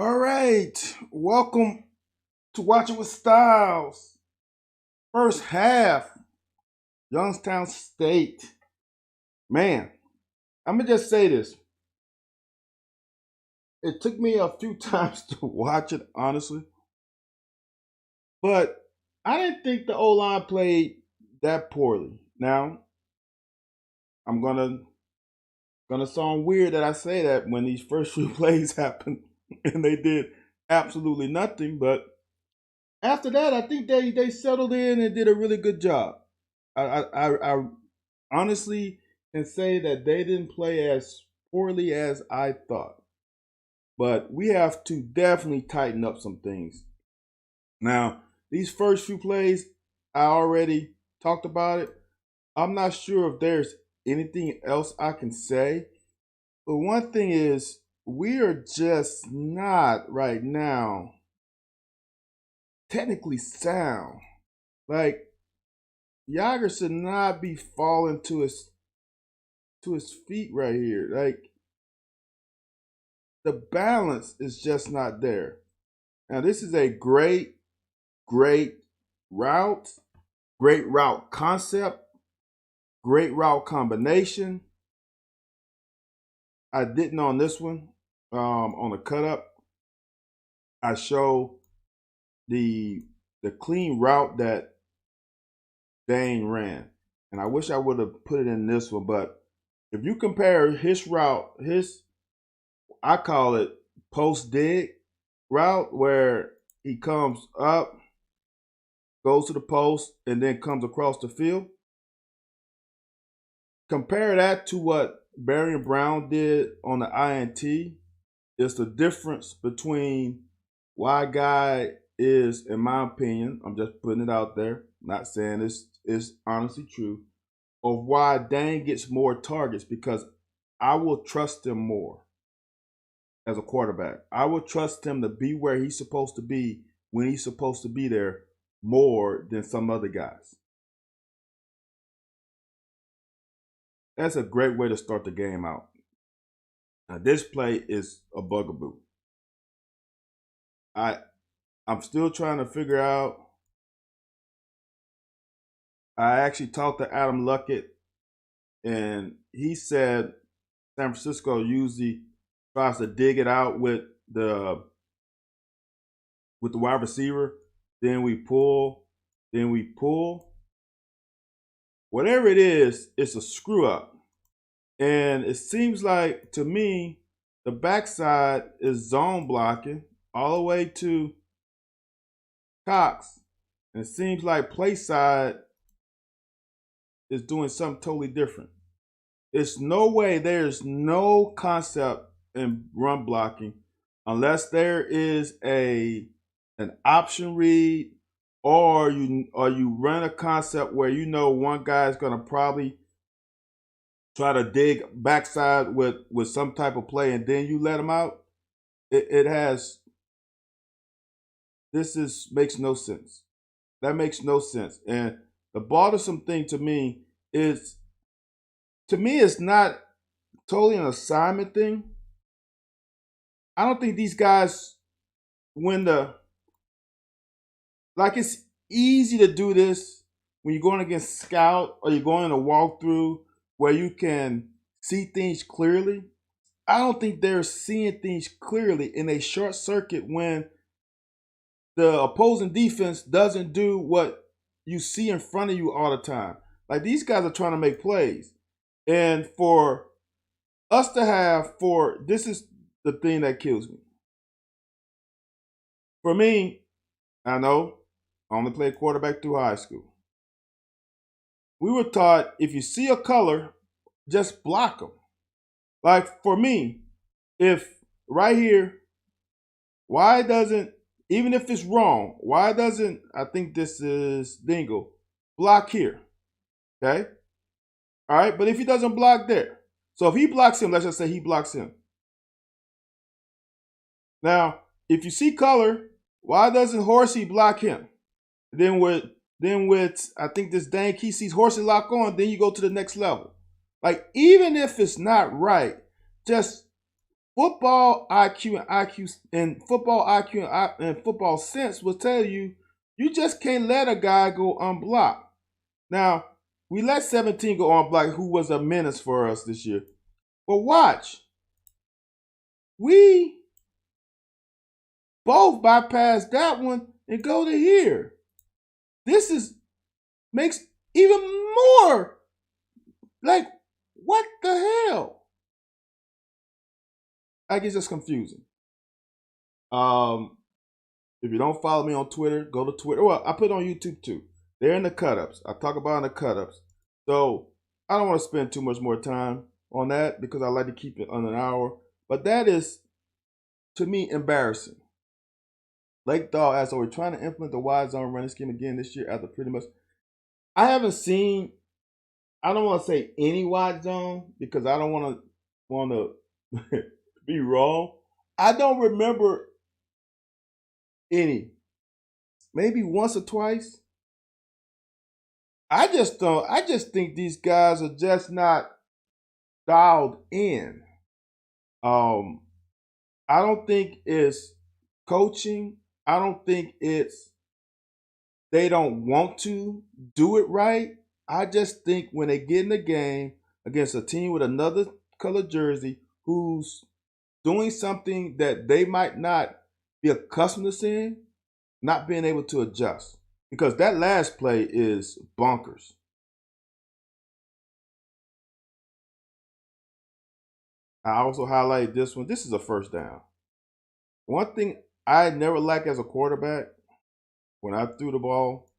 All right, welcome to Watch It with Styles. First half, Youngstown State. Man, I'm gonna just say this. It took me a few times to watch it, honestly, but I didn't think the O line played that poorly. Now, I'm gonna sound weird that I say that when these first few plays happened and they did absolutely nothing, but after that, I think they settled in and did a really good job. I honestly can say that they didn't play as poorly as I thought, but we have to definitely tighten up some things. Now, these first few plays, I already talked about it. I'm not sure if there's anything else I can say, but one thing is, we are just not right now technically sound. Like, Yager should not be falling to his feet right here. Like, the balance is just not there. Now, this is a great route, great route concept, great route combination. I didn't on this one. On the cut up, I show the the clean route that Dane ran, and I wish I would have put it in this one. But if you compare his route, I call it post dig route, where he comes up, goes to the post, and then comes across the field. Compare that to what Barry Brown did on the INT. It's the difference between why guy is, in my opinion, I'm just putting it out there, not saying it's honestly true, of why Dane gets more targets because I will trust him more as a quarterback. I will trust him to be where he's supposed to be when he's supposed to be there more than some other guys. That's a great way to start the game out. Now, this play is a bugaboo. I I'm still trying to figure out. I actually talked to Adam Luckett, and he said San Francisco usually tries to dig it out the with the wide receiver. Then we pull, then we pull. Whatever it is, it's a screw up. And it seems like to me, the backside is zone blocking all the way to Cox. And it seems like play side is doing something totally different. It's no way there's no concept in run blocking unless there is an option read or you run a concept where you know one guy is gonna probably try to dig backside with some type of play and then you let him out. It has this is makes no sense. That makes no sense. And the bothersome thing is to me it's not totally an assignment thing. I don't think these guys when the like it's easy to do this when you're going against scout or you're going in a walkthrough where you can see things clearly. I don't think they're seeing things clearly in a short circuit when the opposing defense doesn't do what you see in front of you all the time. Like these guys are trying to make plays. And for us to have for this is the thing that kills me. For me, I know I only played quarterback through high school. We were taught if you see a color, just block them. Like for me, if right here, why doesn't, even if it's wrong, why doesn't, I think this is Dingle, block here? Okay? All right, but if he doesn't block there, so if he blocks him, let's just say he blocks him. Now, if you see color, why doesn't Horsey block him? Then with I think this dang key sees Horsey lock on, then you go to the next level. Like even if it's not right, just football IQ and and football sense will tell you you just can't let a guy go unblocked. Now, we let 17 go unblocked, who was a menace for us this year. But watch, we both bypass that one and go to here. This is makes even more like, what the hell? Like, it's just confusing. If you don't follow me on Twitter, go to Twitter. Well, I put it on YouTube too. They're in the cut-ups. I talk about in the cut-ups. So I don't want to spend too much more time on that because I like to keep it under an hour. But that is, to me, embarrassing. Lake Dog asked, "Are we trying to implement the wide zone running scheme again this year after pretty much?" I haven't seen. I don't want to say any wide zone because I don't want to be wrong. I don't remember any. Maybe once or twice. I just don't. I just think these guys are just not dialed in. Um, I don't think it's coaching. I don't think it's they don't want to do it right. I just think when they get in the game against a team with another color jersey who's doing something that they might not be accustomed to seeing, not being able to adjust. Because that last play is bonkers. I also highlighted this one. This is a first down. One thing I never like as a quarterback when I threw the ball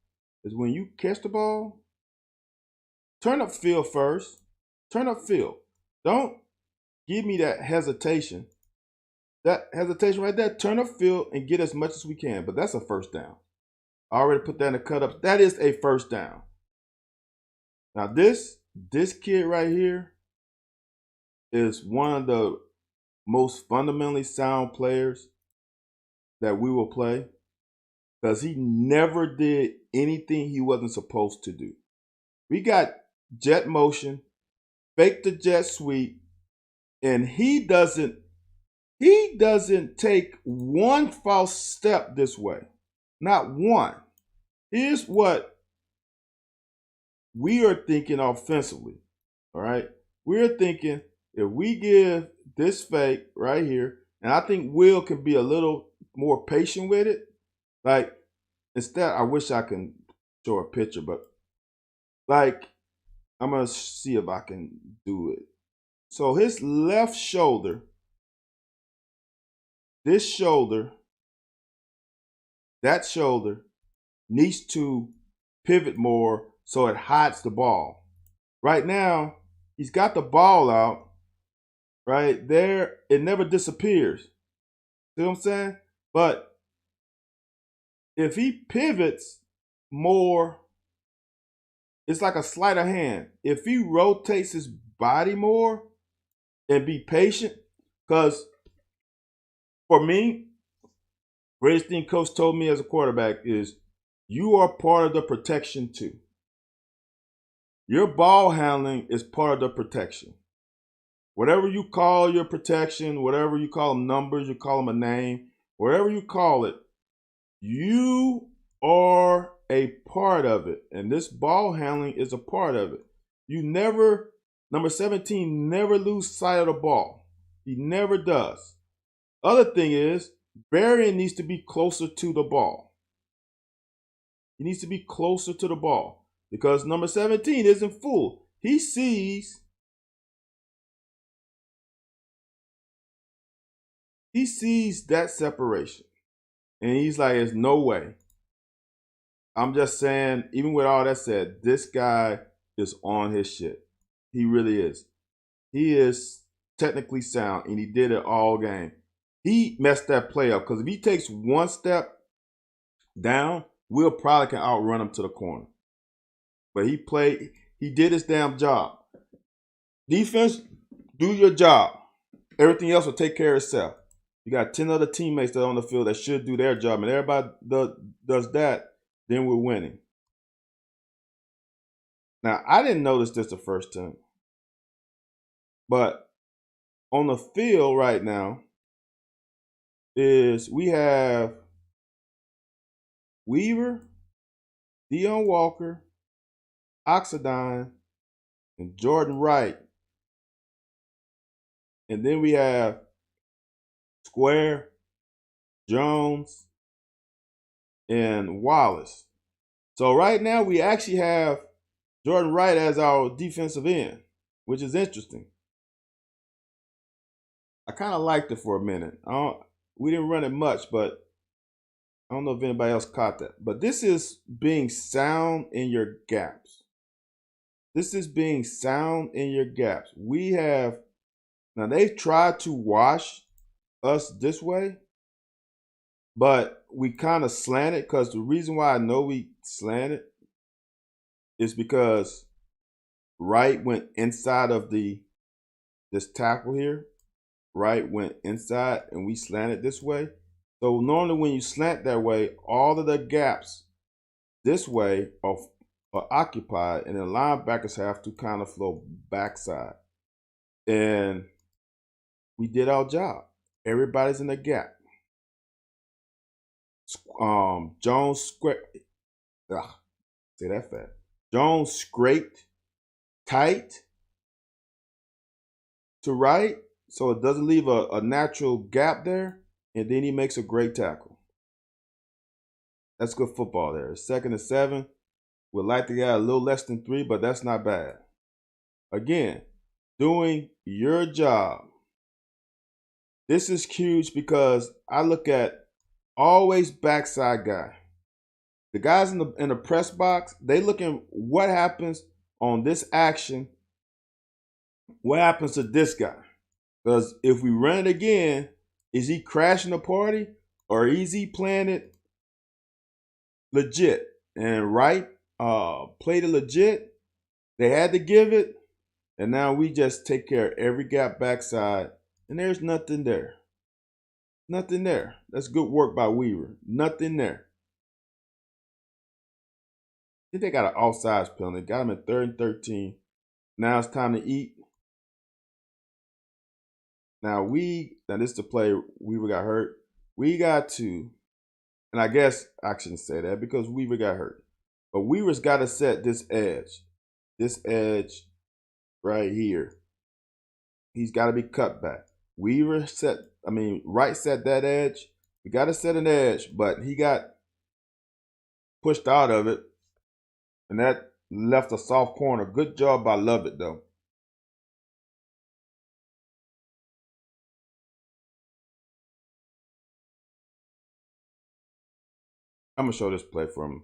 is when you catch the ball, turn up field first. Turn up field. Don't give me that hesitation. That hesitation right there, turn up field and get as much as we can. But that's a first down. I already put that in the cut ups. That is a first down. Now this kid right here is one of the most fundamentally sound players that we will play because he never did anything he wasn't supposed to do. We got jet motion, fake the jet sweep, and he doesn't take one false step this way. Not one. Here's what we are thinking offensively. All right. We're thinking if we give this fake right here, and I think Will can be a little more patient with it. Like, instead, I wish I can show a picture, but like, I'm going to see if I can do it. So his left shoulder, this shoulder, that shoulder needs to pivot more so it hides the ball. Right now, he's got the ball out right there. It never disappears. See what I'm saying? But if he pivots more, it's like a sleight of hand. If he rotates his body more and be patient, because for me, greatest thing coach told me as a quarterback is you are part of the protection too. Your ball handling is part of the protection. Whatever you call your protection, whatever you call them numbers, you call them a name, whatever you call it, you are a part of it. And this ball handling is a part of it. You never, number 17, never lose sight of the ball. He never does. Other thing is, Berrien needs to be closer to the ball. He needs to be closer to the ball because number 17 isn't full. He sees that separation. And he's like, there's no way. I'm just saying, even with all that said, this guy is on his shit. He really is. He is technically sound, and he did it all game. He messed that play up because if he takes one step down, Will probably can outrun him to the corner. But he did his damn job. Defense, do your job. Everything else will take care of itself. You got 10 other teammates that are on the field that should do their job, and everybody does that, then we're winning. Now, I didn't notice this the first time, but on the field right now is we have Weaver, Dion Walker, Oxidine, and Jordan Wright. And then we have Square, Jones, and Wallace. So right now we actually have Jordan Wright as our defensive end, which is interesting. I kind of liked it for a minute. We didn't run it much, but I don't know if anybody else caught that. But this is being sound in your gaps. This is being sound in your gaps. We have, now they've tried to wash us this way, but we kind of slanted, because the reason why I know we slanted is because Wright went inside of this tackle here. Wright went inside and we slanted this way. So normally when you slant that way, all of the gaps this way are occupied, and the linebackers have to kind of flow backside. And we did our job. Everybody's in the gap. Jones scraped. Say that fast. Jones scraped tight to right, so it doesn't leave a natural gap there, and then he makes a great tackle. That's good football there. 2nd and 7. We'd like to get a little less than 3, but that's not bad. Again, doing your job. This is huge because I look at always backside guy. The guys in the press box, they looking what happens on this action. What happens to this guy? Because if we run it again, is he crashing the party or is he playing it legit? And Wright played it legit. They had to give it, and now we just take care of every gap backside, and there's nothing there. Nothing there. That's good work by Weaver. Nothing there. I think they got an offsides penalty. Got him at 3rd and 13. Now it's time to eat. Now this is the play Weaver got hurt. We got to, and I guess I shouldn't say that because Weaver got hurt. But Weaver's got to set this edge. This edge right here. He's got to be cut back. Wright set that edge. We got to set an edge, but he got pushed out of it, and that left a soft corner. Good job by Lovett, though. I'm going to show this play from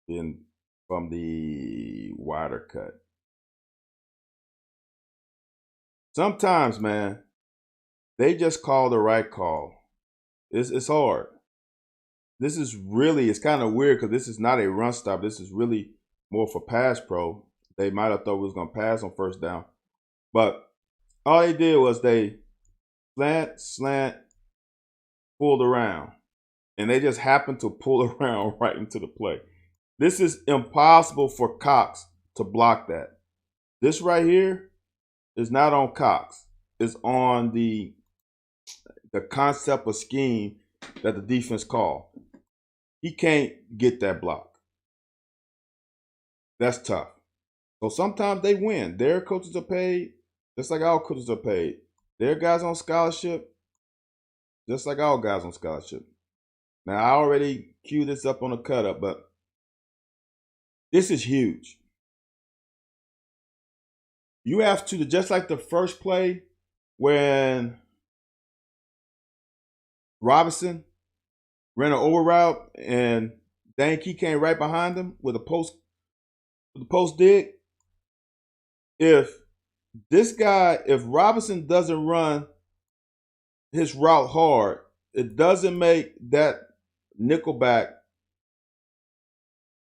the wider cut. Sometimes, man, they just call the right call. It's hard. This is really, it's kind of weird because this is not a run stop. This is really more for pass pro. They might have thought we was going to pass on 1st down. But all they did was they slant, pulled around. And they just happened to pull around right into the play. This is impossible for Cox to block that. This right here is not on Cox. It's on the concept of scheme that the defense called. He can't get that block. That's tough. So sometimes they win. Their coaches are paid just like our coaches are paid. Their guys on scholarship just like our guys on scholarship. Now, I already queued this up on the cut up, but this is huge. You have to, just like the first play when Robinson ran an over route and Dane Key came right behind him with a post dig. If Robinson doesn't run his route hard, it doesn't make that nickelback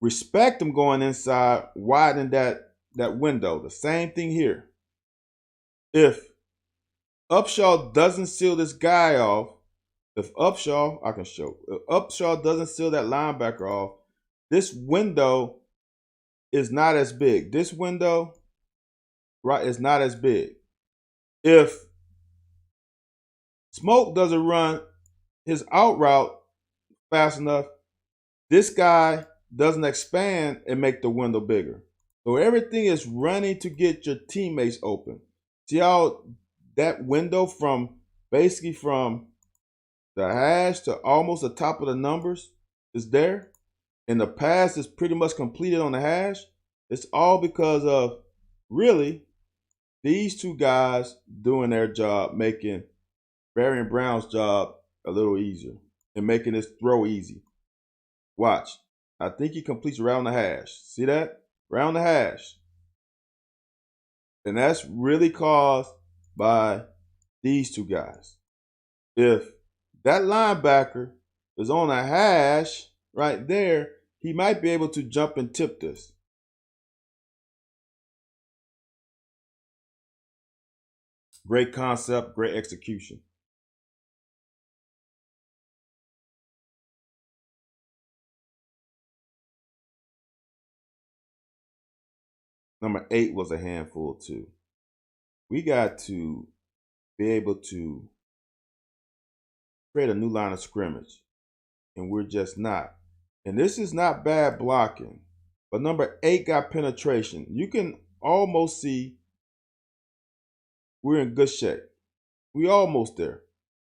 respect him going inside, widening that window. The same thing here. If Upshaw doesn't seal this guy off, if Upshaw doesn't seal that linebacker off, this window is not as big. This window, right, is not as big. If Smoke doesn't run his out route fast enough. This guy doesn't expand and make the window bigger. So everything is running to get your teammates open. See how that window from basically from the hash to almost the top of the numbers is there? And the pass is pretty much completed on the hash. It's all because of really these two guys doing their job, making Barry Brown's job a little easier and making his throw easy. Watch. I think he completes around the hash. See that? Around the hash. And that's really caused by these two guys. If that linebacker is on a hash right there, he might be able to jump and tip this. Great concept, great execution. Number 8 was a handful too. We got to be able to create a new line of scrimmage, and we're just not. And this is not bad blocking, but number 8 got penetration. You can almost see we're in good shape. We almost there.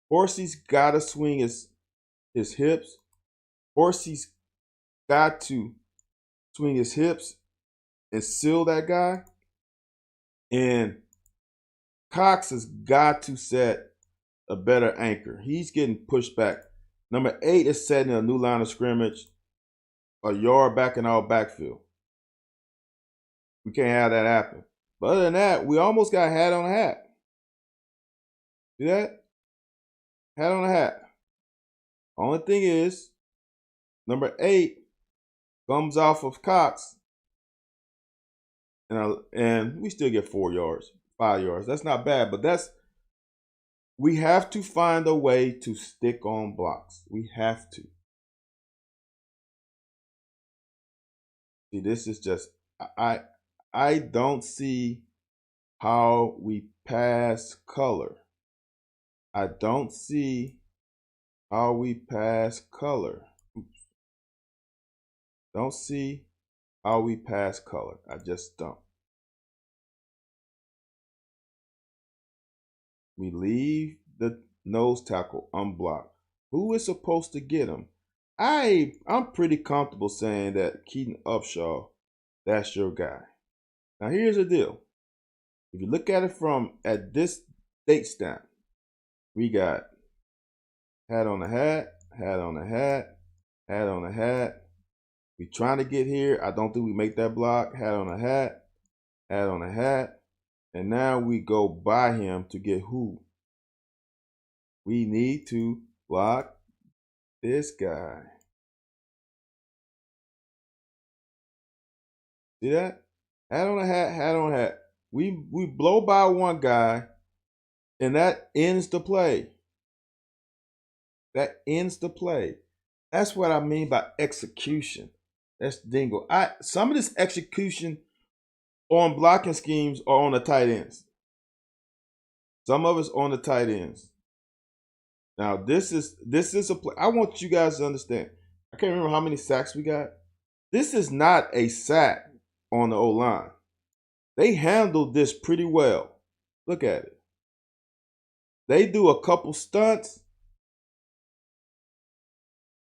Horsey's got to swing his hips. Horsey's got to swing his hips and seal that guy. And Cox has got to set a better anchor. He's getting pushed back. Number 8 is setting a new line of scrimmage, a yard back in our backfield. We can't have that happen. But other than that, we almost got hat on a hat. See that? Hat on a hat. Only thing is, number 8 comes off of Cox, and we still get 4 yards, 5 yards. That's not bad, but we have to find a way to stick on blocks. We have to. See, this is just I don't see how we pass color. I don't see how we pass color. Oops. Don't see how we pass color. I just don't. We leave the nose tackle unblocked. Who is supposed to get him? I'm pretty comfortable saying that Keaton Upshaw, that's your guy. Now here's the deal. If you look at it at this date stamp, we got hat on the hat, hat on the hat, hat on the hat. We trying to get here. I don't think we make that block. Hat on a hat, hat on a hat. And now we go by him to get who? We need to block this guy. See that? Hat on a hat, hat on a hat. We blow by one guy, and that ends the play. That ends the play. That's what I mean by execution. That's dingo. Some of this execution on blocking schemes are on the tight ends. Some of it's on the tight ends. Now this is a play. I want you guys to understand. I can't remember how many sacks we got. This is not a sack on the O-line. They handled this pretty well. Look at it. They do a couple stunts.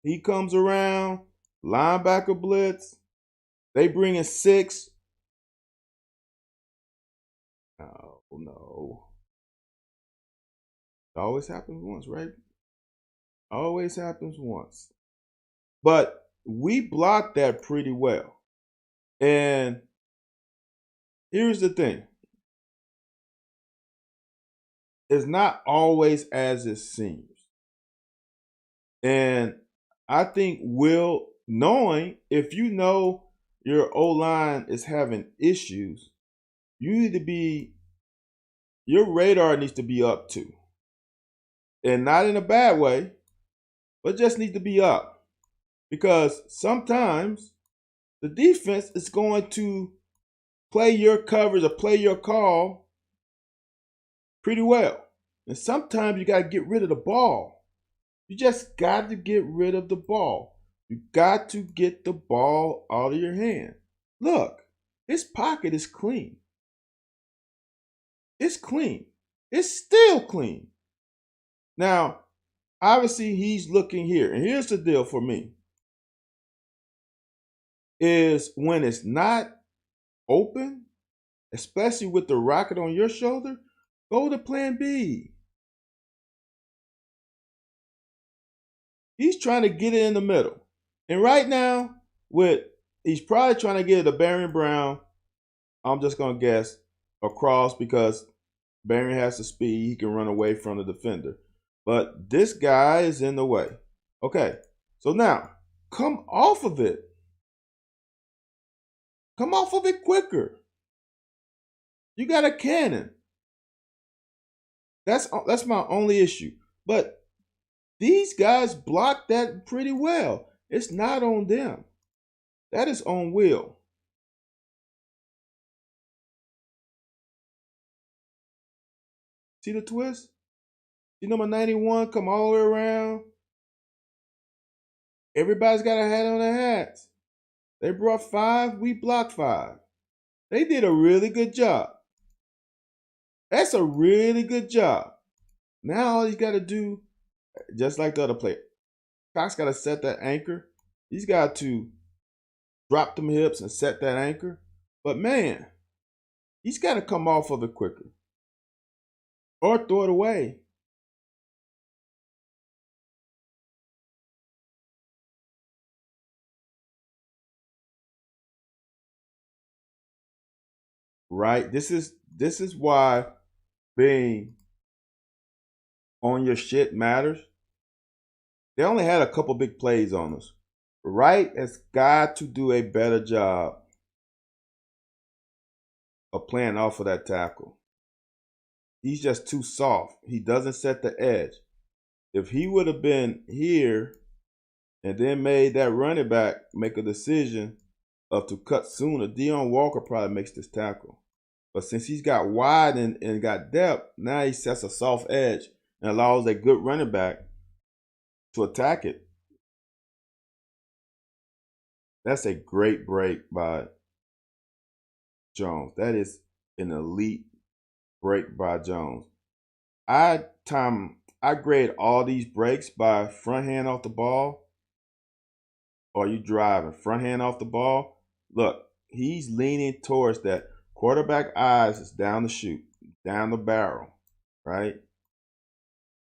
He comes around, linebacker blitz. They bring in 6. Oh, no. It always happens once, right? Always happens once. But we blocked that pretty well. And here's the thing. It's not always as it seems. And I think knowing if you know your O-line is having issues, your radar needs to be up too. And not in a bad way, but just need to be up. Because sometimes the defense is going to play your coverage or play your call pretty well. And sometimes you got to get rid of the ball. You just got to get rid of the ball. You got to get the ball out of your hand. Look, his pocket is clean. It's clean. It's still clean. Now, obviously, he's looking here. And here's the deal for me. Is when it's not open, especially with the rocket on your shoulder, go to plan B. He's trying to get it in the middle. And right now, he's probably trying to get it to Barry Brown. I'm just going to guess across because Barry has the speed. He can run away from the defender. But this guy is in the way. Okay, so now come off of it. Come off of it quicker. You got a cannon. That's my only issue. But these guys blocked that pretty well. It's not on them. That is on Will. See the twist? See number 91 come all the way around. Everybody's got a hat on their hats. They brought 5, we blocked 5. They did a really good job. That's a really good job. Now all he's got to do, just like the other player, Cox got to set that anchor. He's got to drop them hips and set that anchor. But man, he's got to come off of it quicker or throw it away. Right? This is why being on your shit matters. They only had a couple big plays on us. Wright has got to do a better job of playing off of that tackle. He's just too soft. He doesn't set the edge. If he would have been here and then made that running back make a decision of to cut sooner, Deion Walker probably makes this tackle. But since he's got wide and got depth, now he sets a soft edge and allows a good running back to attack it. That's a great break by Jones. That is an elite break by Jones. I grade all these breaks by front hand off the ball. Or you driving front hand off the ball. Look, he's leaning towards that. Quarterback eyes is down the chute, down the barrel, right?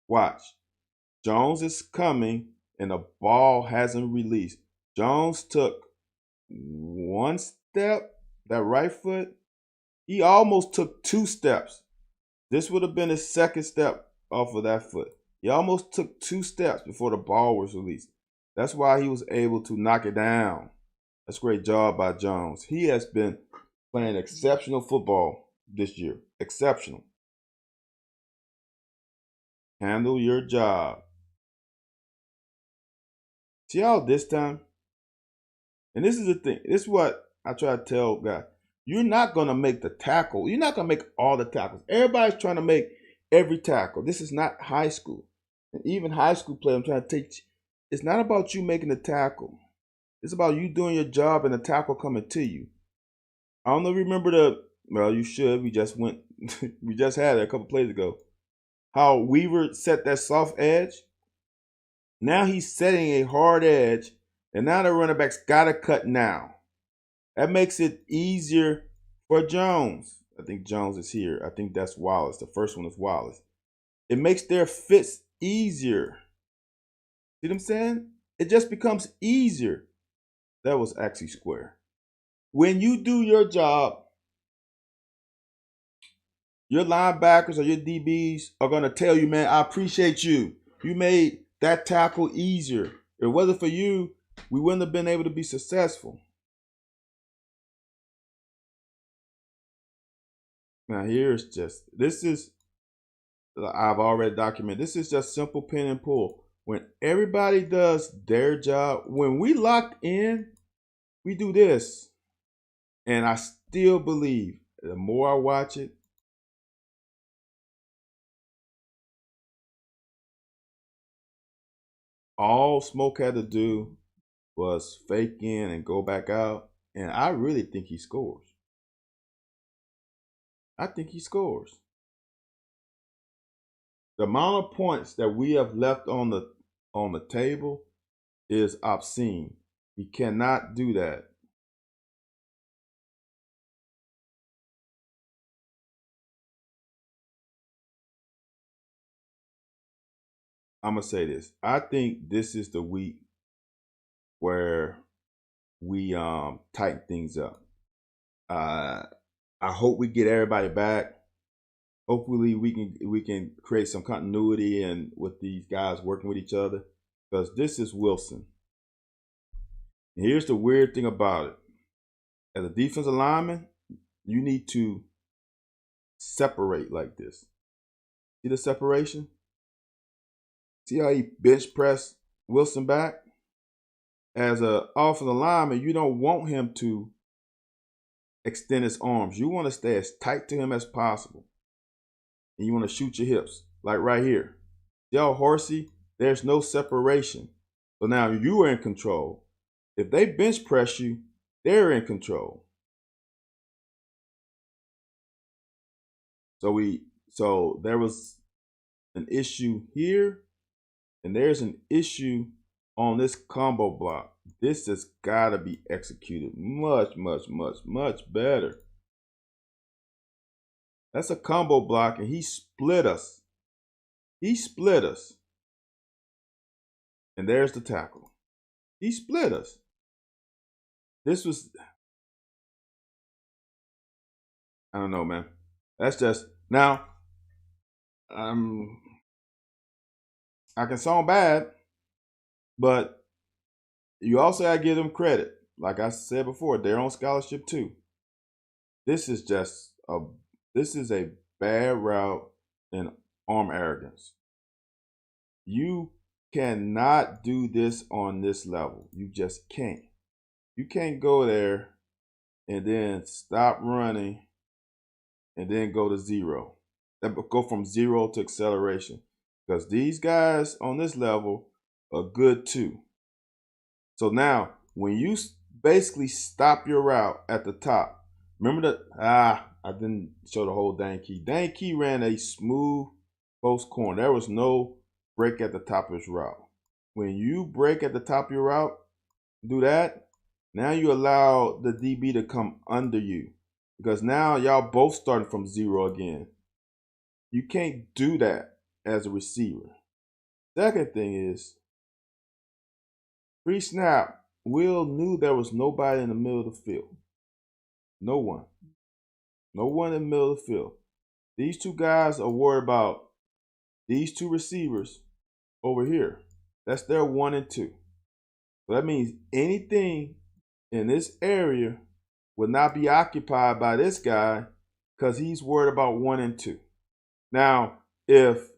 Watch. Jones is coming and the ball hasn't released. Jones took one step, that right foot. He almost took 2 steps. This would have been his second step off of that foot. He almost took 2 steps before the ball was released. That's why he was able to knock it down. That's a great job by Jones. He has been playing exceptional football this year. Exceptional. Handle your job. See how this time? And this is the thing. This is what I try to tell guys. You're not going to make the tackle. You're not going to make all the tackles. Everybody's trying to make every tackle. This is not high school. And even high school play, I'm trying to teach. It's not about you making the tackle. It's about you doing your job and the tackle coming to you. I don't know if you remember well, you should. We just had it a couple plays ago. How Weaver set that soft edge. Now he's setting a hard edge, and now the running back's got to cut now. That makes it easier for Jones. I think Jones is here. I think that's Wallace. The first one is Wallace. It makes their fits easier. See what I'm saying? It just becomes easier. That was actually square. When you do your job, your linebackers or your DBs are going to tell you, man, I appreciate you. You made that tackle easier. If it wasn't for you, we wouldn't have been able to be successful. Now here's I've already documented. This is just simple pin and pull. When everybody does their job, when we locked in, we do this. And I still believe the more I watch it, All Smoke had to do was fake in and go back out. And I really think he scores. I think he scores. The amount of points that we have left on the table is obscene. We cannot do that. I'm gonna say this. I think this is the week where we tighten things up. Uh, I hope we get everybody back. Hopefully we can create some continuity and with these guys working with each other because this is Wilson. And here's the weird thing about it: as a defensive lineman, you need to separate like this. See the separation? See how he bench pressed Wilson back? As a offensive lineman, you don't want him to extend his arms. You want to stay as tight to him as possible. And you want to shoot your hips, like right here. See how horsey? There's no separation. So now you are in control. If they bench press you, they're in control. So there was an issue here, and there's an issue on this combo block. This has got to be executed much, much, much, much better. That's a combo block, and he split us. He split us. And there's the tackle. He split us. This was, I don't know, man. That's just, now, I can sound bad, but you also gotta give them credit. Like I said before, they're on scholarship too. This is just a bad route and arm arrogance. You cannot do this on this level. You just can't. You can't go there and then stop running and then go to zero. Go from zero to acceleration. Because these guys on this level are good too. So now, when you basically stop your route at the top, remember I didn't show the whole Dane Key. Dane Key ran a smooth post corner. There was no break at the top of his route. When you break at the top of your route, do that, now you allow the DB to come under you. Because now y'all both starting from zero again. You can't do that as a receiver. Second thing is, pre-snap, Will knew there was nobody in the middle of the field. No one. No one in the middle of the field. These two guys are worried about these two receivers over here. That's their 1 and 2. So that means anything in this area will not be occupied by this guy because he's worried about 1 and 2. Now, if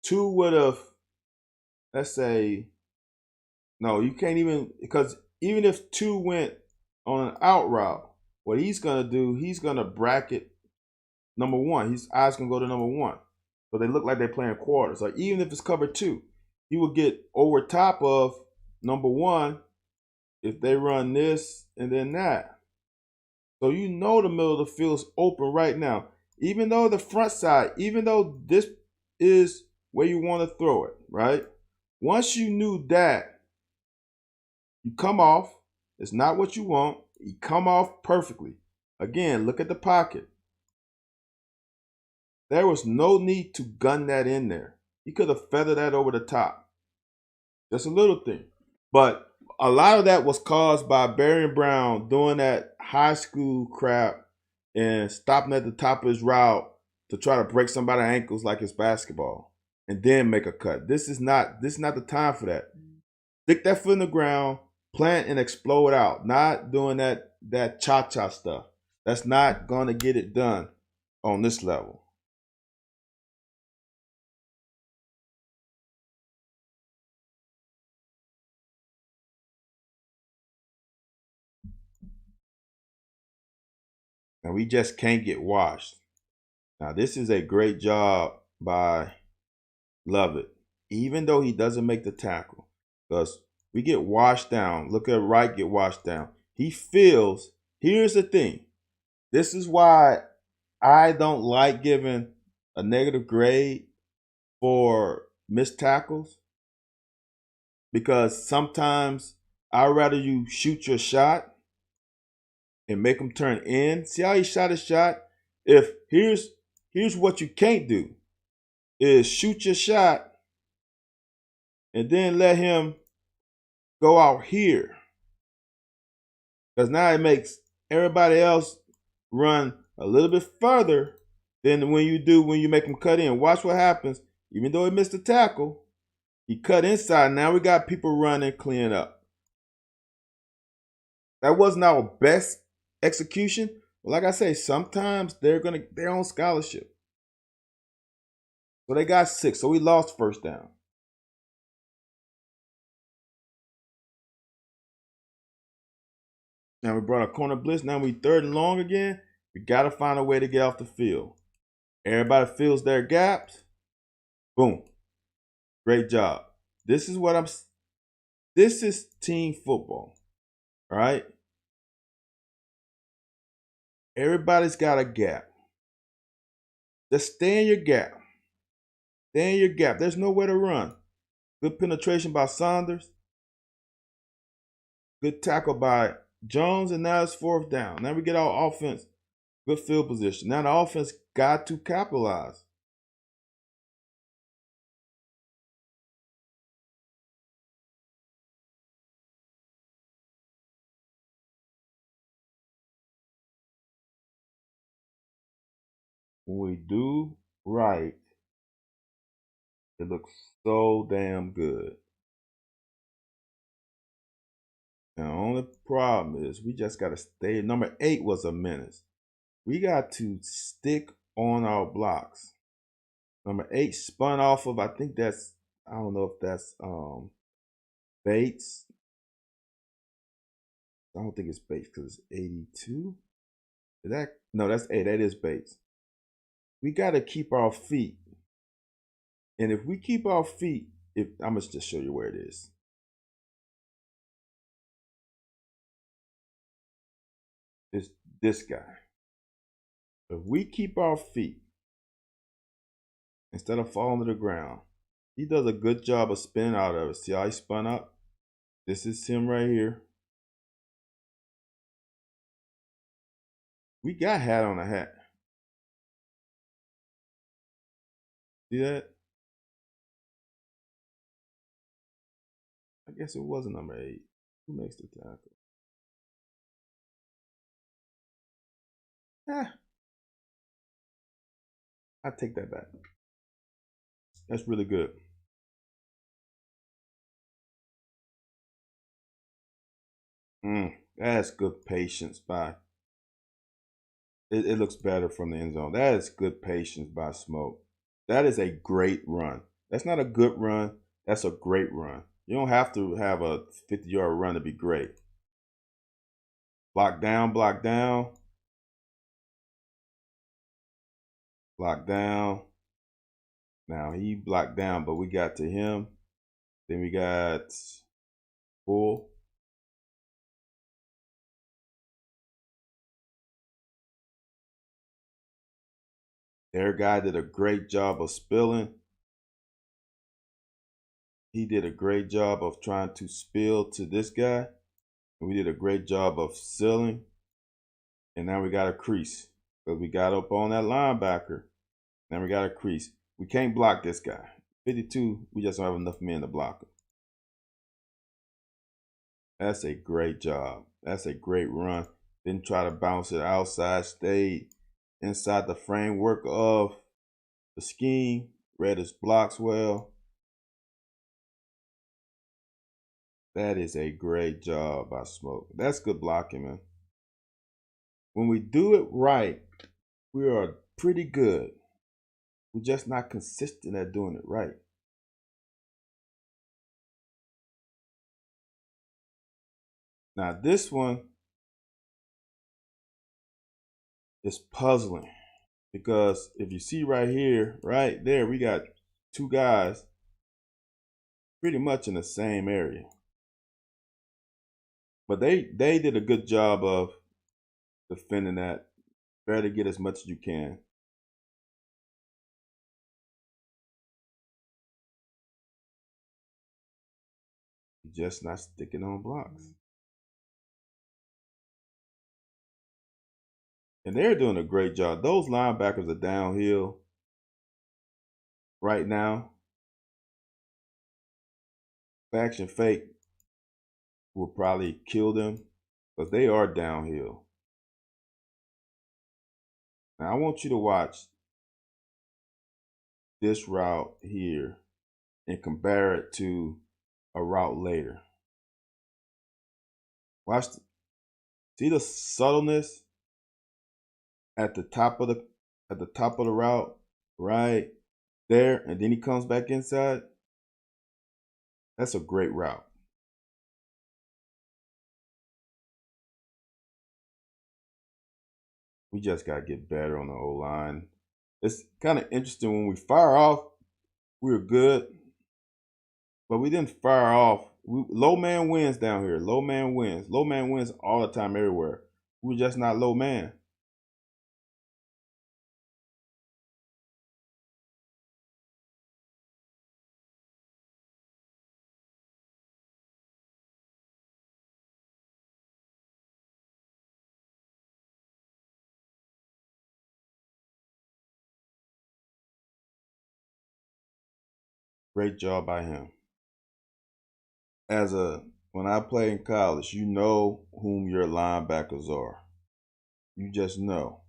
2 would have, let's say, no, you can't even, because even if 2 went on an out route, what he's going to do, he's going to bracket number 1. His eyes going to go to number 1. So they look like they're playing quarters. Like even if it's cover 2, he will get over top of number 1 if they run this and then that. So you know the middle of the field is open right now. Even though the front side, even though this is where you want to throw it, right? Once you knew that, you come off. It's not what you want. You come off perfectly. Again, look at the pocket. There was no need to gun that in there. He could have feathered that over the top. Just a little thing. But a lot of that was caused by Barry Brown doing that high school crap and stopping at the top of his route to try to break somebody's ankles like it's basketball and then make a cut. This is not the time for that. Stick that foot in the ground, plant and explode out. Not doing that cha-cha stuff. That's not gonna get it done on this level. And we just can't get washed. Now, this is a great job by Lovett. even though he doesn't make the tackle. Because we get washed down. Look at Wright get washed down. He feels, here's the thing. This is why I don't like giving a negative grade for missed tackles. Because sometimes I'd rather you shoot your shot and make him turn in. See how he shot his shot? If here's what you can't do is shoot your shot and then let him go out here. Because now it makes everybody else run a little bit further than when you make him cut in. Watch what happens. Even though he missed the tackle, he cut inside. Now we got people running, cleaning up. That wasn't our best execution. But like I say, sometimes they're on scholarship. So they got 6. So we lost first down. Now we brought a corner blitz. Now we 3rd and long again. We got to find a way to get off the field. Everybody fills their gaps. Boom. Great job. This is team football. All right? Everybody's got a gap. Just stay in your gap. Stay in your gap. There's nowhere to run. Good penetration by Saunders. Good tackle by Jones, and now it's 4th down. Now we get our offense. Good field position. Now the offense got to capitalize. When we do right, it looks so damn good. Now, the only problem is we just got to stay. Number 8 was a menace. We got to stick on our blocks. Number 8 spun off of, I don't know if that's Bates. I don't think it's Bates because it's 82. No, that's 8. That is Bates. We got to keep our feet. And if we keep our feet, I'm going to just show you where it is. It's this guy. If we keep our feet instead of falling to the ground, he does a good job of spinning out of it. See how he spun up? This is him right here. We got hat on a hat. See that? I guess it wasn't number 8. Who makes the tackle? I take that back. That's really good. That's good patience by. It looks better from the end zone. That is good patience by Smoke. That is a great run. That's not a good run. That's a great run. You don't have to have a 50-yard run to be great. Block down, block down. Block down. Now he blocked down, but we got to him. Then we got Bull. Their guy did a great job of spilling. He did a great job of trying to spill to this guy. And we did a great job of sealing. And now we got a crease. Because we got up on that linebacker. Now we got a crease. We can't block this guy. 52, we just don't have enough men to block him. That's a great job. That's a great run. Didn't try to bounce it outside. Stayed inside the framework of the scheme. Read his blocks well. That is a great job by Smoke. That's good blocking, man. When we do it right, we are pretty good. We're just not consistent at doing it right. Now this one is puzzling because if you see right here, right there, we got 2 guys pretty much in the same area. But they did a good job of defending that. Try to get as much as you can. You're just not sticking on blocks. And they're doing a great job. Those linebackers are downhill right now. Faction fake will probably kill them because they are downhill. Now I want you to watch this route here and compare it to a route later. Watch, see the subtleness at the top of the route, right there, and then he comes back inside. That's a great route. We just got to get better on the O-line. It's kind of interesting when we fire off, we were good, but we didn't fire off. Low man wins down here. Low man wins. Low man wins all the time, everywhere. We're just not low man. Great job by him. When I play in college, you know whom your linebackers are. You just know.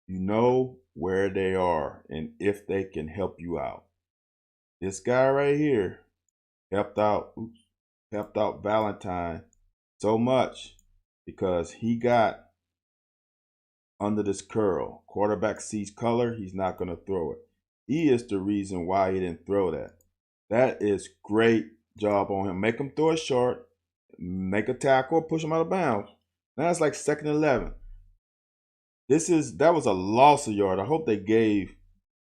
You know where they are and if they can help you out. This guy right here helped out Valentine so much because he got under this curl. Quarterback sees color, he's not going to throw it. He is the reason why he didn't throw that. That is great job on him. Make him throw it short, make a tackle, push him out of bounds. Now it's like 2nd and 11. That was a loss of yard. I hope they gave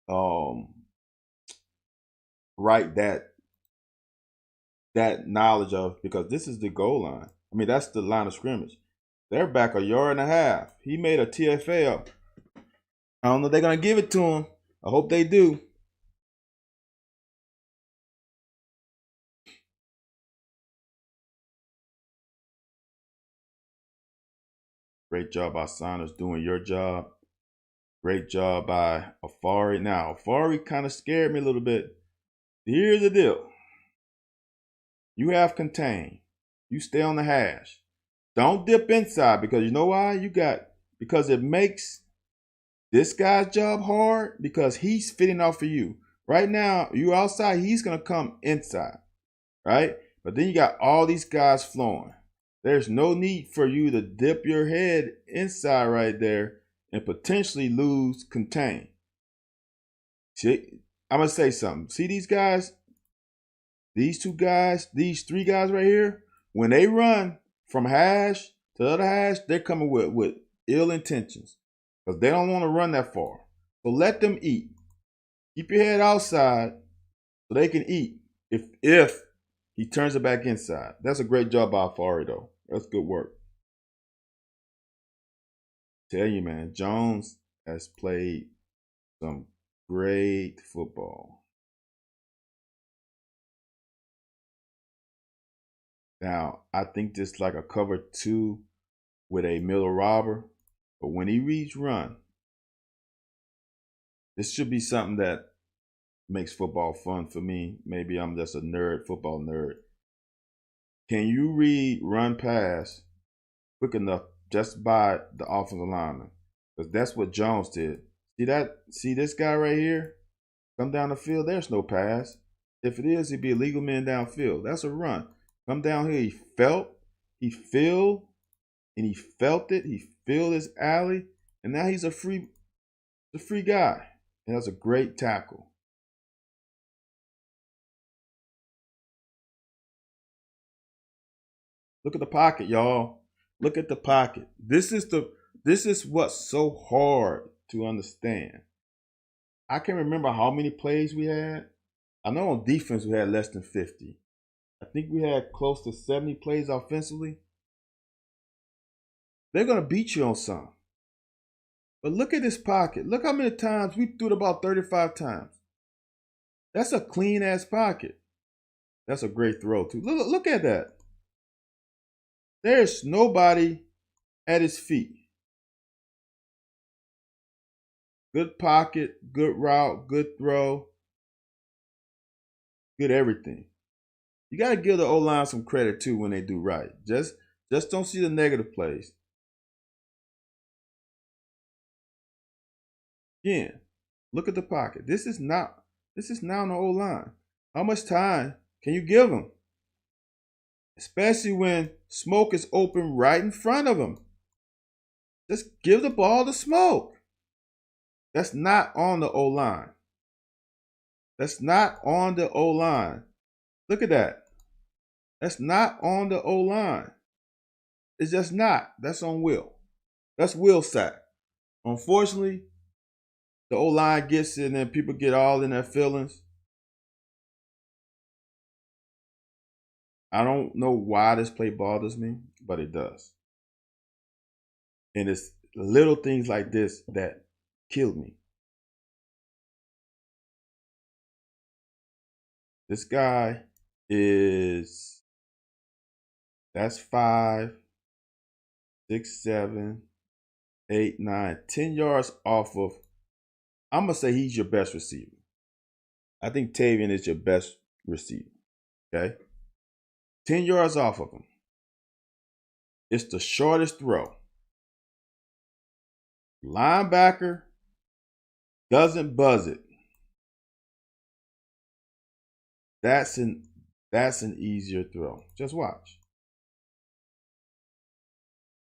Wright that knowledge of, because this is the goal line. I mean, that's the line of scrimmage. They're back a yard and a half. He made a TFL. I don't know if they're gonna give it to him. I hope they do. Great job by Saunders doing your job. Great job by Afari. Now, Afari kind of scared me a little bit. Here's the deal. You have contained. You stay on the hash. Don't dip inside, because you know why? Because it makes this guy's job hard, because he's fitting off of you. Right now, you outside, he's going to come inside, right? But then you got all these guys flowing. There's no need for you to dip your head inside right there and potentially lose contain. See, I'm going to say something. See these guys? These two guys, these three guys right here, when they run from hash to the other hash, they're coming with ill intentions because they don't want to run that far. So let them eat. Keep your head outside so they can eat if he turns it back inside. That's a great job by Afari, though. That's good work. Tell you, man, Jones has played some great football. Now, I think this like a cover 2 with a middle robber, but when he reads run, this should be something that makes football fun for me. Maybe I'm just a nerd, football nerd. Can you read run pass quick enough just by the offensive lineman? Because that's what Jones did. See that? See this guy right here? Come down the field, there's no pass. If it is, it'd be a legal man downfield. That's a run. Come down here, he felt, he filled, and he felt it. He filled his alley, and now he's a free guy. And that's a great tackle. Look at the pocket, y'all. Look at the pocket. This is what's so hard to understand. I can't remember how many plays we had. I know on defense we had less than 50. I think we had close to 70 plays offensively. They're going to beat you on some. But look at this pocket. Look how many times we threw it about 35 times. That's a clean ass pocket. That's a great throw too. Look at that. There's nobody at his feet. Good pocket, good route, good throw, good everything. You got to give the O-line some credit too when they do right. Just don't see the negative plays. Again, look at the pocket. This is now on the O-line. How much time can you give them? Especially when Smoke is open right in front of him. Just give the ball to Smoke. That's not on the O-line. That's not on the O-line. Look at that. That's not on the O-line. It's just not. That's on Will. That's Will's sack. Unfortunately, the O-line gets it and then people get all in their feelings. I don't know why this play bothers me, but it does. And it's little things like this that killed me. This guy is, that's 5, 6, 7, 8, 9, 10 yards off of, I'm going to say he's your best receiver. I think Tavian is your best receiver. Okay? 10 yards off of him. It's the shortest throw. Linebacker doesn't buzz it. That's an easier throw. Just watch.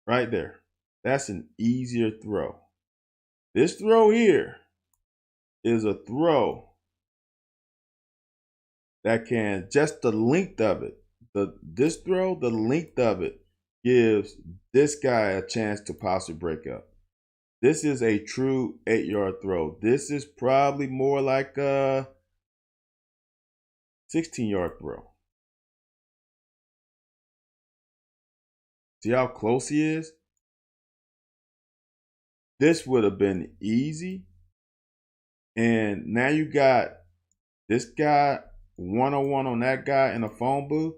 Right there. That's an easier throw. This throw here is a throw that can, just the length of it, this throw, the length of it gives this guy a chance to possibly break up. This is a true 8-yard throw. This is probably more like a 16-yard throw. See how close he is? This would have been easy. And now you got this guy one-on-one on that guy in a phone booth.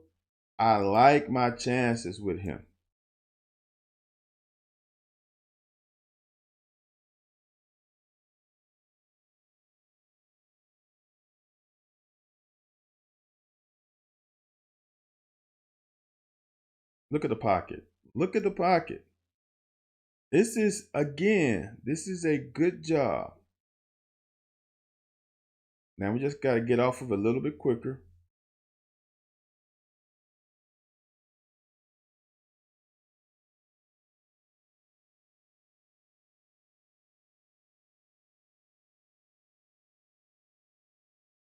I like my chances with him. Look at the pocket. Look at the pocket. This is a good job. Now we just got to get off of it a little bit quicker.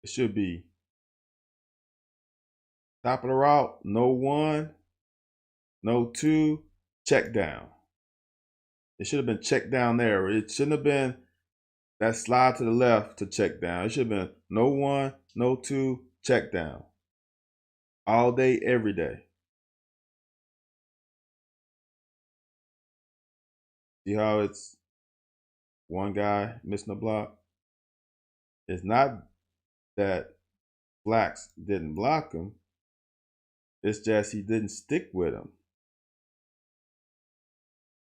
It should be top of the route, no 1, no 2, check down. It should have been check down there. It shouldn't have been that slide to the left to check down. It should have been no 1, no 2, check down. All day, every day. See how it's one guy missing a block? It's not that Flax didn't block him. It's just he didn't stick with him.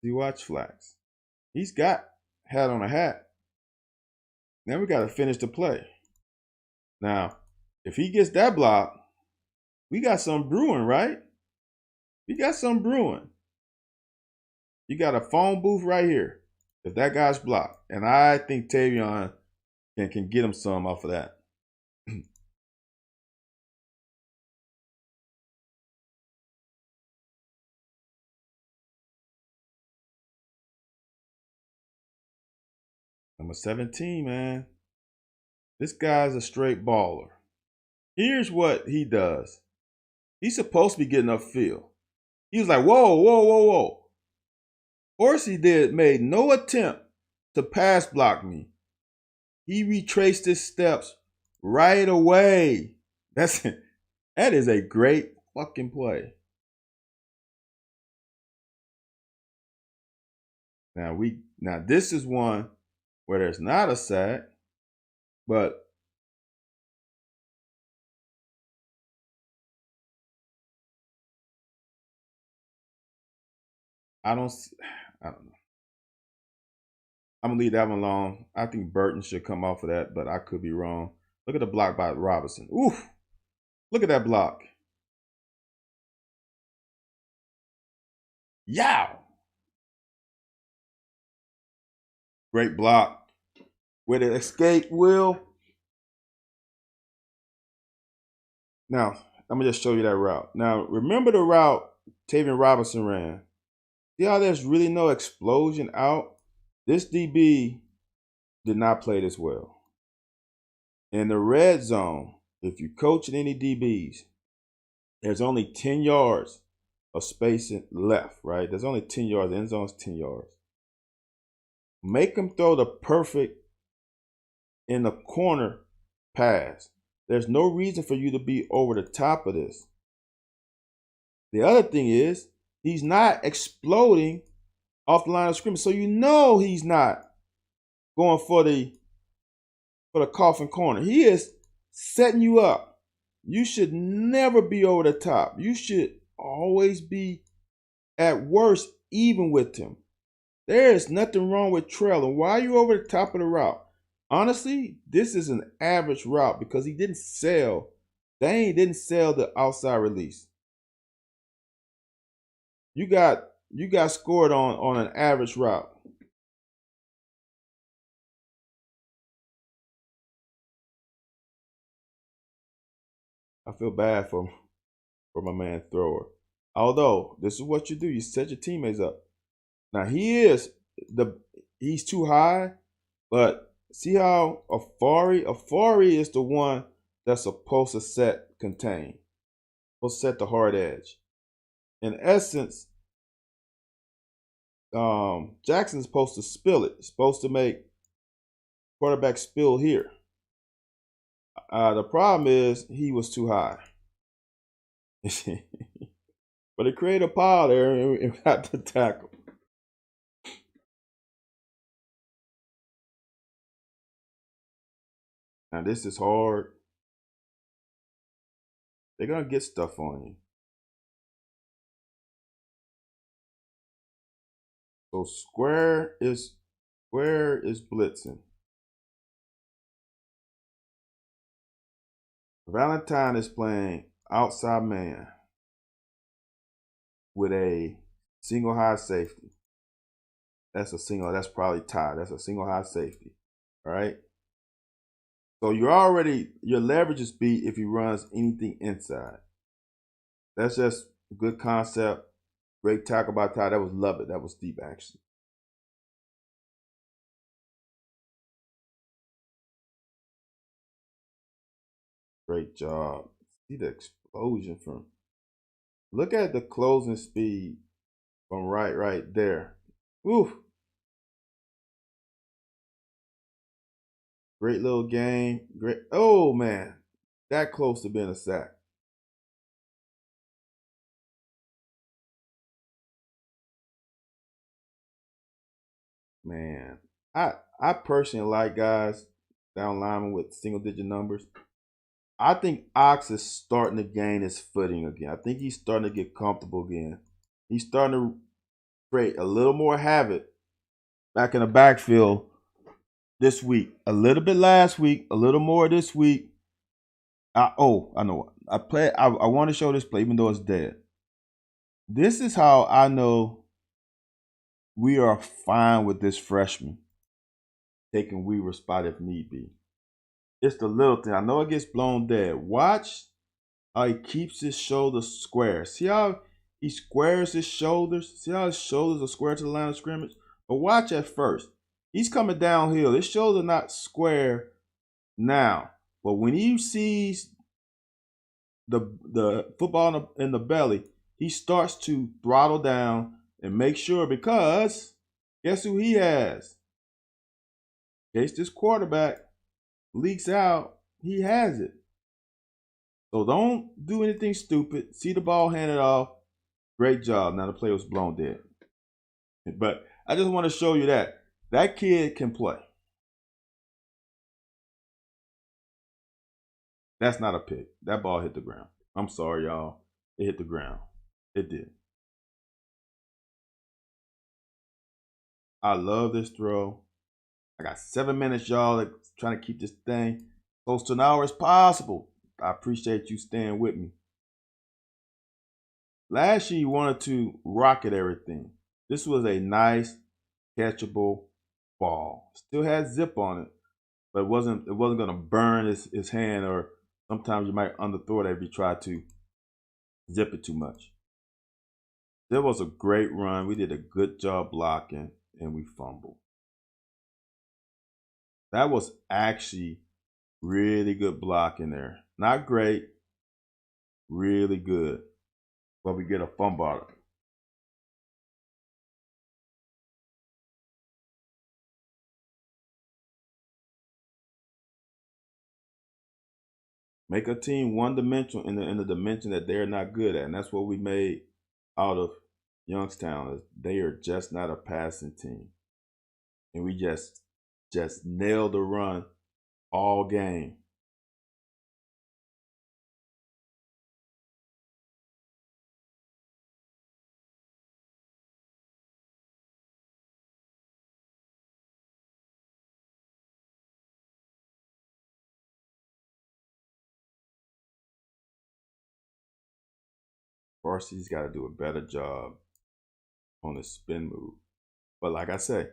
See, watch Flax. He's got hat on a hat. Now we got to finish the play. Now, if he gets that block, we got some brewing, right? We got some brewing. You got a phone booth right here. If that guy's blocked. And I think Tavion can get him some off of that. Number 17, man. This guy's a straight baller. Here's what he does. He's supposed to be getting upfield. He was like, whoa, whoa, whoa, whoa. Horsey made no attempt to pass block me. He retraced his steps right away. That is a great fucking play. Now this is one where there's not a sack, but I don't. I don't know. I'm gonna leave that one alone. I think Burton should come off of that, but I could be wrong. Look at the block by Robinson. Oof! Look at that block. Yow! Great block. With an escape, Will. Now, I'm gonna just show you that route. Now, remember the route Tavian Robinson ran. See how there's really no explosion out? This DB did not play this well. In the red zone, if you coach any DBs, there's only 10 yards of space left, right? There's only 10 yards. The end zone's 10 yards. Make them throw the perfect in the corner pass. There's no reason for you to be over the top of this. The other thing is, he's not exploding off the line of scrimmage, so you know he's not going for the coffin corner. He is setting you up. You should never be over the top. You should always be at worst even with him. There is nothing wrong with trailing. Why are you over the top of the route? Honestly, this is an average route because he didn't sell. Dane didn't sell the outside release. You got scored on an average route. I feel bad for my man thrower. Although this is what you do, you set your teammates up. Now he's too high, but see how Afari is the one that's supposed to contain, supposed to set the hard edge. In essence, Jackson's supposed to spill it. Supposed to make quarterback spill here. The problem is he was too high. But it created a pile there and got the tackle. Now this is hard. They're gonna get stuff on you. So square is blitzing. Valentine is playing outside man with a single high safety. That's probably tied. That's a single high safety. All right. So your leverage is beat if he runs anything inside. That's just a good concept. Great tackle by Ty. That was love it. That was deep action. Great job. See the explosion from. Look at the closing speed from right there. Oof. Great little game. Great. Oh man, that close to being a sack. Man, I personally like guys down linemen with single digit numbers. I think Ox is starting to gain his footing again. I think he's starting to get comfortable again. He's starting to create a little more havoc back in the backfield this week. A little bit last week, a little more this week. I know. I want to show this play, even though it's dead. This is how I know we are fine with this freshman taking Weaver's spot if need be. It's the little thing. I know it gets blown dead. Watch how he keeps his shoulders square. See how he squares his shoulders? See how his shoulders are square to the line of scrimmage? But watch at first. He's coming downhill. His shoulders are not square now. But when he sees the football in the belly, he starts to throttle down and make sure, because guess who he has? In case this quarterback leaks out, He has it. So don't do anything stupid. See the ball handed off. Great job. Now the play was blown dead. But I just want to show you that kid can play. That's not a pick. That ball hit the ground. I'm sorry, y'all. It hit the ground. It did. I love this throw. I got 7 minutes, y'all, trying to keep this thing close to an hour as possible. I appreciate you staying with me. Last year, you wanted to rocket everything. This was a nice, catchable ball. Still had zip on it, but it wasn't gonna burn his hand, or sometimes you might underthrow it if you try to zip it too much. There was a great run. We did a good job blocking, and we fumbled. That was actually really good blocking there. Not great, really good. But we get a fumble out of it. Make a team one dimensional in the dimension that they're not good at. And that's what we made out of Youngstown. Is they are just not a passing team. And we just nailed the run all game. Varsity's got to do a better job on the spin move. But like I say,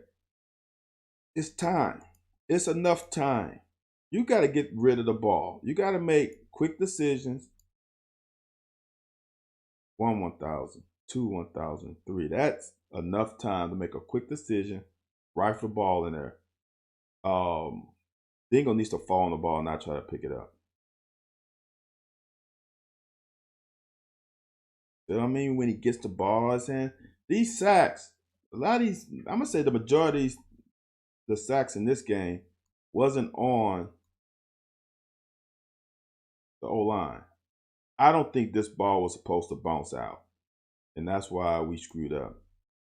it's time. It's enough time. You got to get rid of the ball. You got to make quick decisions. 1,000, 1,000, 3. That's enough time to make a quick decision. Rifle the ball in there. Dingo needs to fall on the ball and not try to pick it up. You know what I mean? When he gets the ball in his hand, these sacks, a lot of these, I'm gonna say the majority of the sacks in this game wasn't on the O line. I don't think this ball was supposed to bounce out, and that's why we screwed up.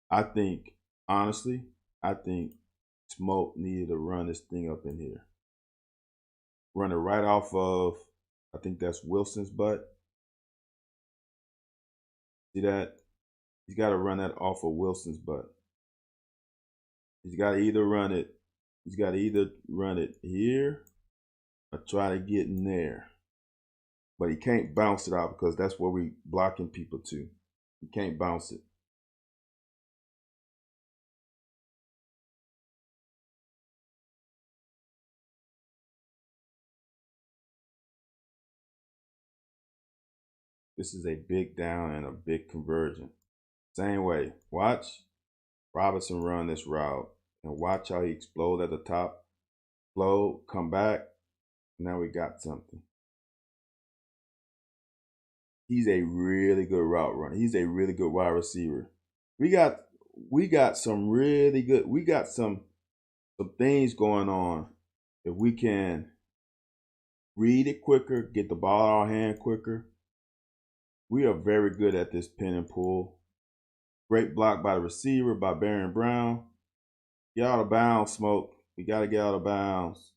I think, honestly, I think Smoke needed to run this thing up in here. Run it right off of, I think that's Wilson's butt. See that? He's got to run that off of Wilson's butt. He's got to either run it. He's got to either run it here or try to get in there. But he can't bounce it out because that's where we blocking people to. He can't bounce it. This is a big down and a big conversion. Same way. Watch Robinson run this route and watch how he explode at the top. Explode, come back. Now we got something. He's a really good route runner. He's a really good wide receiver. We got we got some really good. We got some things going on. If we can read it quicker, get the ball out of our hand quicker, we are very good at this pin and pull. Great block by the receiver by Baron Brown. Get out of bounds, Smoke. We got to get out of bounds.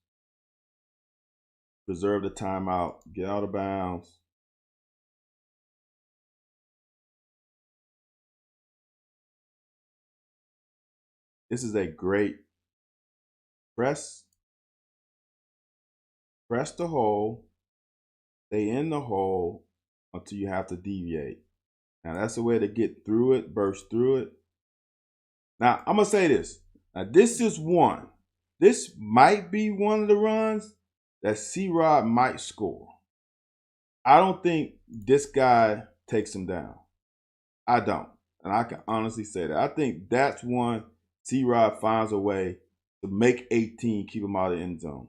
Preserve the timeout. Get out of bounds. This is a great press. Press the hole. Stay in the hole until you have to deviate. Now that's the way to get through it, burst through it. Now I'm gonna say this. Now this is one. This might be one of the runs that C-Rod might score. I don't think this guy takes him down. I don't. And I can honestly say that. I think that's one C-Rod finds a way to make 18, keep him out of the end zone.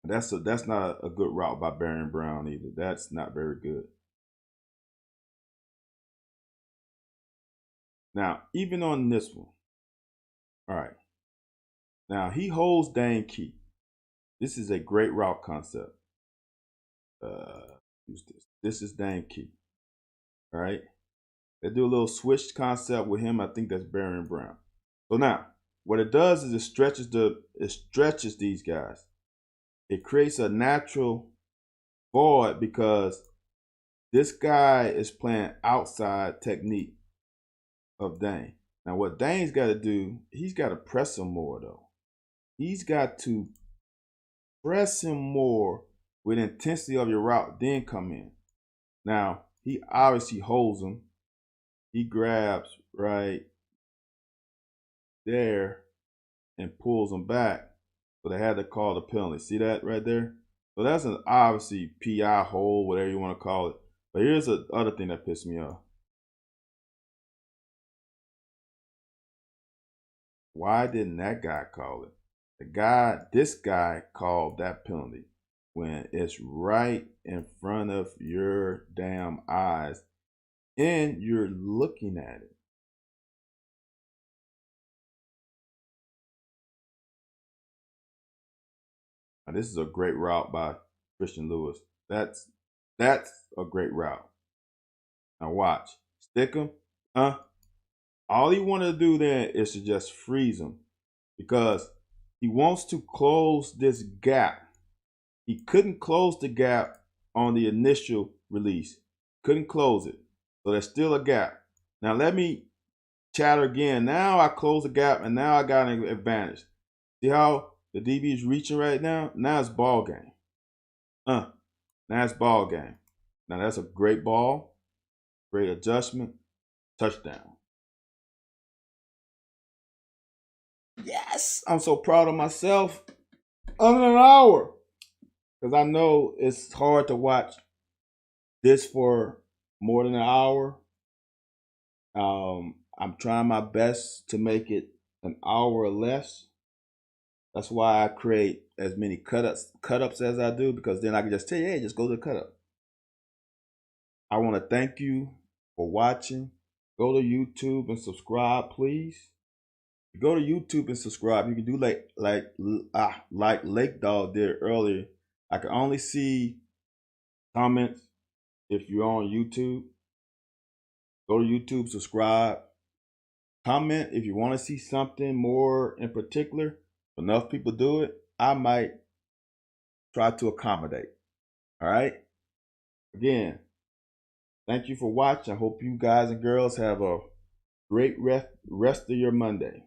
That's not a good route by Baron Brown either. That's not very good. Now, even on this one, all right. Now he holds Dane Key. This is a great route concept. Use this. This is Dane Key. All right. They do a little switch concept with him. I think that's Baron Brown. So now, what it does is it stretches these guys. It creates a natural void because this guy is playing outside technique of Dane. Now, what Dane's got to do, he's got to press him more though. He's got to press him more with intensity of your route, then come in. Now, he obviously holds him. He grabs right there and pulls him back. So they had to call the penalty. See that right there? So that's an obviously PI hold, whatever you want to call it. But here's the other thing that pissed me off. Why didn't that guy call it? This guy called that penalty when it's right in front of your damn eyes and you're looking at it. Now, this is a great route by Christian Lewis. That's a great route. Now watch. Stick him. All he wanted to do then is to just freeze him because he wants to close this gap. He couldn't close the gap on the initial release. Couldn't close it. So there's still a gap. Now let me chatter again. Now I close the gap and now I got an advantage. See how the DB is reaching right now? Now it's ball game. Now it's ball game. Now that's a great ball. Great adjustment. Touchdown. Yes, I'm so proud of myself. Under an hour. Because I know it's hard to watch this for more than an hour. I'm trying my best to make it an hour or less. That's why I create as many cut-ups as I do, because then I can just tell you, hey, just go to the cut-up. I want to thank you for watching. Go to YouTube and subscribe, please. Go to YouTube and subscribe. You can do like Lake Dog did earlier. I can only see comments if you're on YouTube. Go to YouTube, subscribe, comment if you want to see something more in particular. If enough people do it, I might try to accommodate. All right. Again, thank you for watching. I hope you guys and girls have a great rest of your Monday.